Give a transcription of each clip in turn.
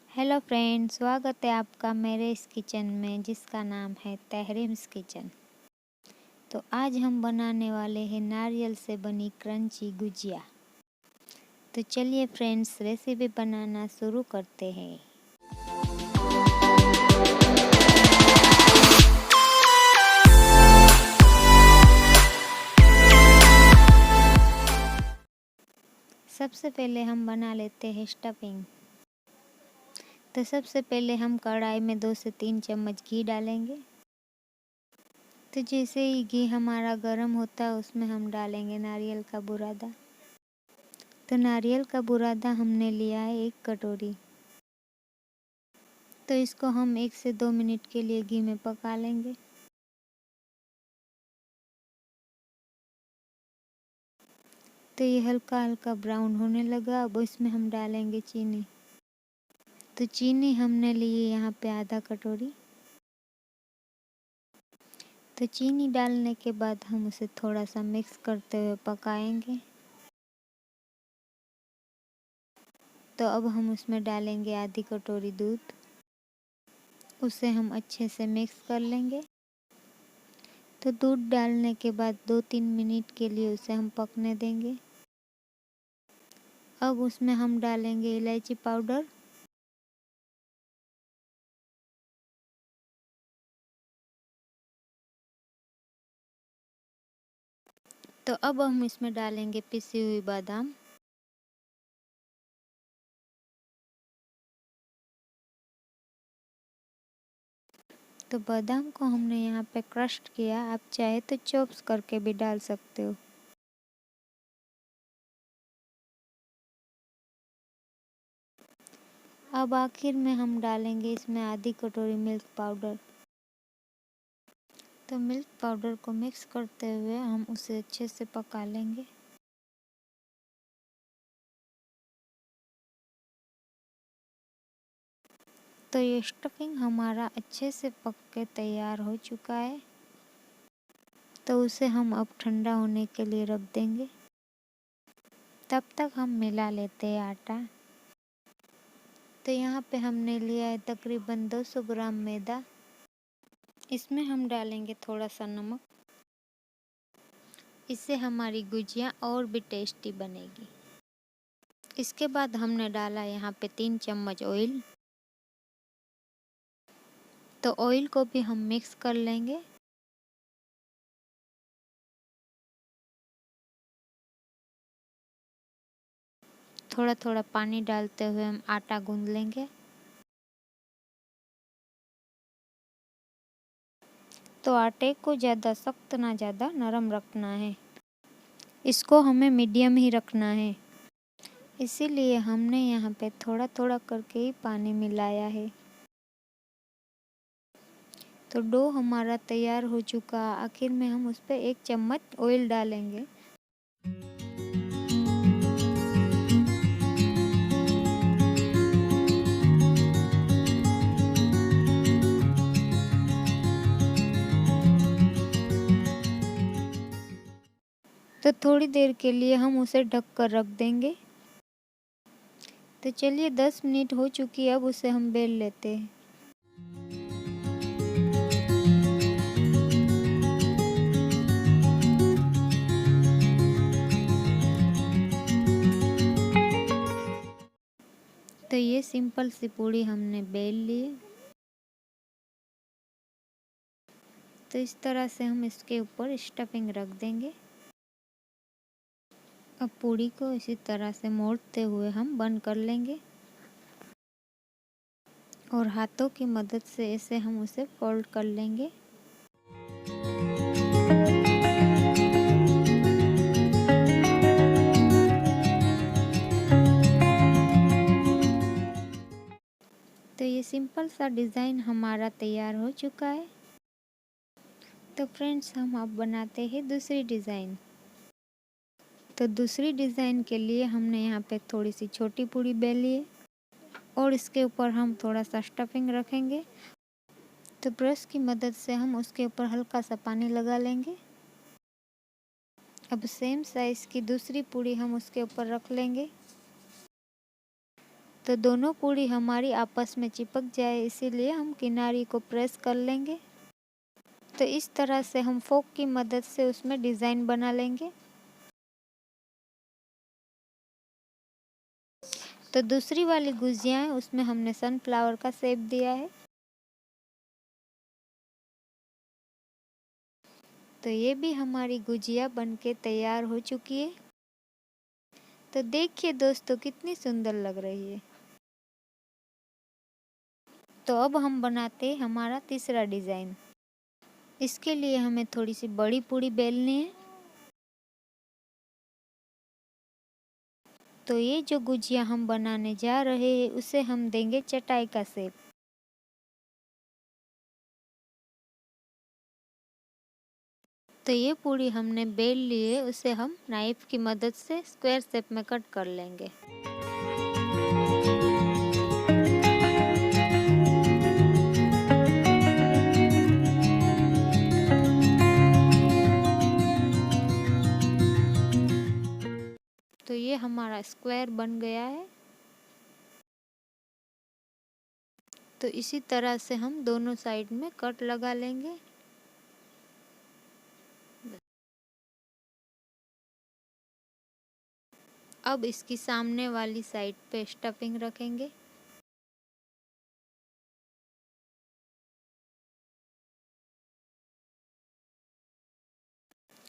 Hello friends, स्वागत है आपका मेरे इस किचन में जिसका नाम है तहरीम्स किचन। तो आज हम बनाने वाले हैं नारियल से बनी क्रंची गुजिया। तो चलिए फ्रेंड्स, रेसिपी बनाना शुरू करते हैं। सबसे पहले हम बना लेते हैं स्टफिंग। तो सबसे पहले हम कढ़ाई में 2 से 3 चम्मच घी डालेंगे। तो जैसे ही घी हमारा गर्म होता है उसमें हम डालेंगे नारियल का बुरादा। तो नारियल का बुरादा हमने लिया है 1 कटोरी। तो इसको हम 1 से 2 मिनट के लिए घी में पका लेंगे। तो ये हल्का हल्का ब्राउन होने लगा। अब इसमें हम डालेंगे चीनी। तो चीनी हमने ली है यहाँ पे आधा कटोरी। तो चीनी डालने के बाद हम उसे थोड़ा सा मिक्स करते हुए पकाएंगे। तो अब हम उसमें डालेंगे आधी कटोरी दूध। उसे हम अच्छे से मिक्स कर लेंगे। तो दूध डालने के बाद 2-3 मिनट के लिए उसे हम पकने देंगे। अब उसमें हम डालेंगे इलायची पाउडर। तो अब हम इसमें डालेंगे पिसी हुई बादाम। तो बादाम को हमने यहाँ पे क्रश किया। आप चाहे तो चॉप्स करके भी डाल सकते हो। अब आखिर में हम डालेंगे इसमें आधी कटोरी मिल्क पाउडर। तो मिल्क पाउडर को मिक्स करते हुए हम उसे अच्छे से पका लेंगे। तो ये स्टफिंग हमारा अच्छे से पक के तैयार हो चुका है। तो उसे हम अब ठंडा होने के लिए रख देंगे। तब तक हम मिला लेते हैं आटा। तो यहाँ पे हमने लिया है तकरीबन 200 ग्राम मैदा। इसमें हम डालेंगे थोड़ा सा नमक। इससे हमारी गुजिया और भी टेस्टी बनेगी। इसके बाद हमने डाला यहाँ पे 3 चम्मच ऑयल। तो ऑयल को भी हम मिक्स कर लेंगे। थोड़ा थोड़ा पानी डालते हुए हम आटा गूंद लेंगे। तो आटे को ज़्यादा सख्त ना ज़्यादा नरम रखना है। इसको हमें मीडियम ही रखना है। इसीलिए हमने यहाँ पे थोड़ा थोड़ा करके ही पानी मिलाया है। तो डो हमारा तैयार हो चुका। आखिर में हम उस पर 1 चम्मच ऑयल डालेंगे। तो थोड़ी देर के लिए हम उसे ढक कर रख देंगे। तो चलिए 10 मिनट हो चुकी है। अब उसे हम बेल लेते हैं। तो ये सिंपल सी पूड़ी हमने बेल ली। तो इस तरह से हम इसके ऊपर स्टफिंग रख देंगे। अब पूड़ी को इसी तरह से मोड़ते हुए हम बंद कर लेंगे और हाथों की मदद से इसे हम उसे फोल्ड कर लेंगे। तो ये सिंपल सा डिज़ाइन हमारा तैयार हो चुका है। तो फ्रेंड्स, हम अब बनाते हैं दूसरी डिज़ाइन। तो दूसरी डिज़ाइन के लिए हमने यहाँ पे थोड़ी सी छोटी पूड़ी बेली है और इसके ऊपर हम थोड़ा सा स्टफिंग रखेंगे। तो ब्रश की मदद से हम उसके ऊपर हल्का सा पानी लगा लेंगे। अब सेम साइज़ की दूसरी पूड़ी हम उसके ऊपर रख लेंगे तो दोनों पूड़ी हमारी आपस में चिपक जाए, इसीलिए हम किनारी को प्रेस कर लेंगे। तो इस तरह से हम फोक की मदद से उसमें डिज़ाइन बना लेंगे। तो दूसरी वाली गुजिया है, उसमें हमने सनफ्लावर का शेप दिया है। तो ये भी हमारी गुजिया बनके तैयार हो चुकी है। तो देखिए दोस्तों, कितनी सुंदर लग रही है। तो अब हम बनाते हैं हमारा तीसरा डिज़ाइन। इसके लिए हमें थोड़ी सी बड़ी पूड़ी बेलनी है। तो ये जो गुजिया हम बनाने जा रहे हैं, उसे हम देंगे चटाई का शेप। तो ये पूड़ी हमने बेल ली है, उसे हम नाइफ की मदद से स्क्वायर शेप में कट कर लेंगे। तो ये हमारा स्क्वायर बन गया है। तो इसी तरह से हम दोनों साइड में कट लगा लेंगे। अब इसकी सामने वाली साइड पे स्टफिंग रखेंगे।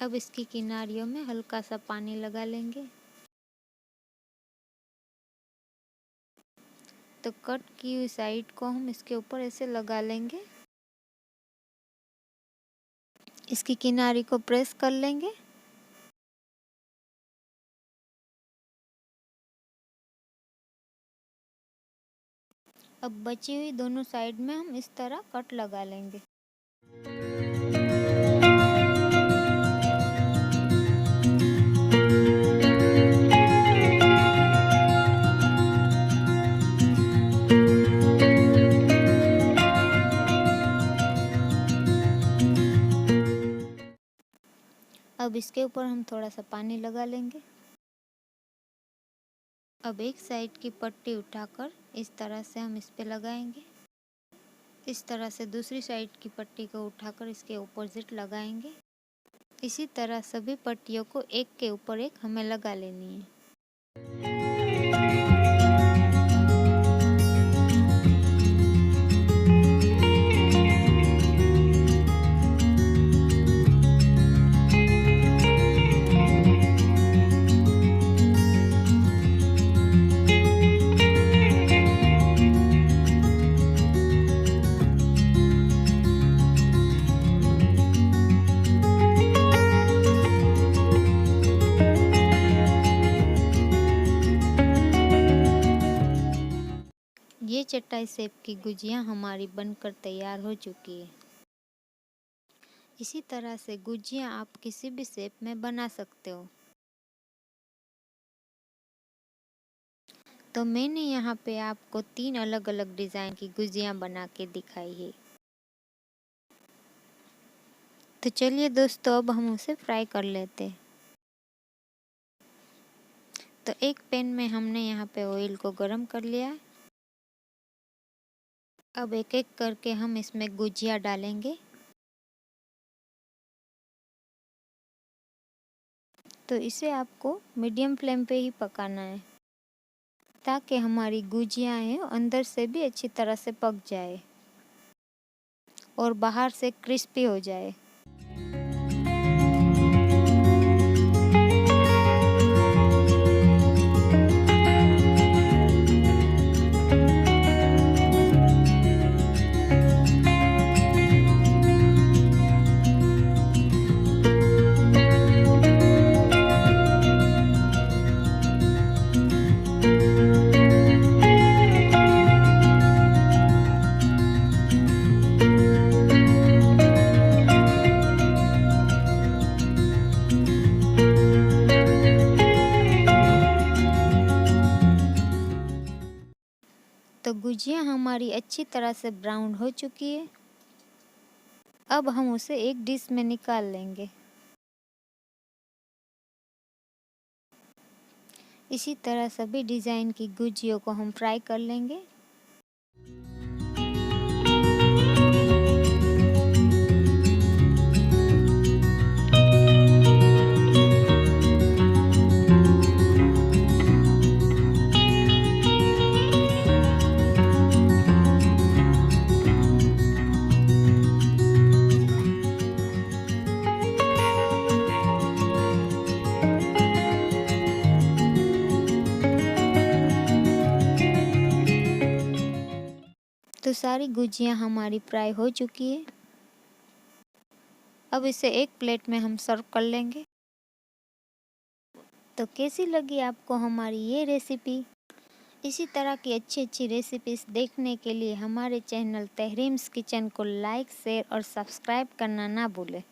अब इसकी किनारियों में हल्का सा पानी लगा लेंगे। तो कट की हुई साइड को हम इसके ऊपर ऐसे लगा लेंगे। इसकी किनारी को प्रेस कर लेंगे। अब बची हुई दोनों साइड में हम इस तरह कट लगा लेंगे। अब इसके ऊपर हम थोड़ा सा पानी लगा लेंगे। अब एक साइड की पट्टी उठाकर इस तरह से हम इस पे लगाएंगे। इस तरह से दूसरी साइड की पट्टी को उठाकर इसके अपोजिट लगाएंगे। इसी तरह सभी पट्टियों को एक के ऊपर एक हमें लगा लेनी है। ये चटाई शेप की गुजिया हमारी बनकर तैयार हो चुकी है। इसी तरह से गुजिया आप किसी भी शेप में बना सकते हो। तो मैंने यहाँ पे आपको 3 अलग अलग डिज़ाइन की गुजिया बना के दिखाई है। तो चलिए दोस्तों, अब हम उसे फ्राई कर लेते हैं। तो एक पैन में हमने यहाँ पे ऑयल को गरम कर लिया है। अब एक एक करके हम इसमें गुजिया डालेंगे। तो इसे आपको मीडियम फ्लेम पे ही पकाना है, ताकि हमारी गुजिया है अंदर से भी अच्छी तरह से पक जाए और बाहर से क्रिस्पी हो जाए। तो गुजिया हमारी अच्छी तरह से ब्राउन हो चुकी है। अब हम उसे एक डिश में निकाल लेंगे। इसी तरह सभी डिज़ाइन की गुजियों को हम फ्राई कर लेंगे। तो सारी गुजियाँ हमारी फ्राई हो चुकी है। अब इसे एक प्लेट में हम सर्व कर लेंगे। तो कैसी लगी आपको हमारी ये रेसिपी? इसी तरह की अच्छी अच्छी रेसिपीज़ देखने के लिए हमारे चैनल तहरीम्स किचन को लाइक, शेयर और सब्सक्राइब करना ना भूलें।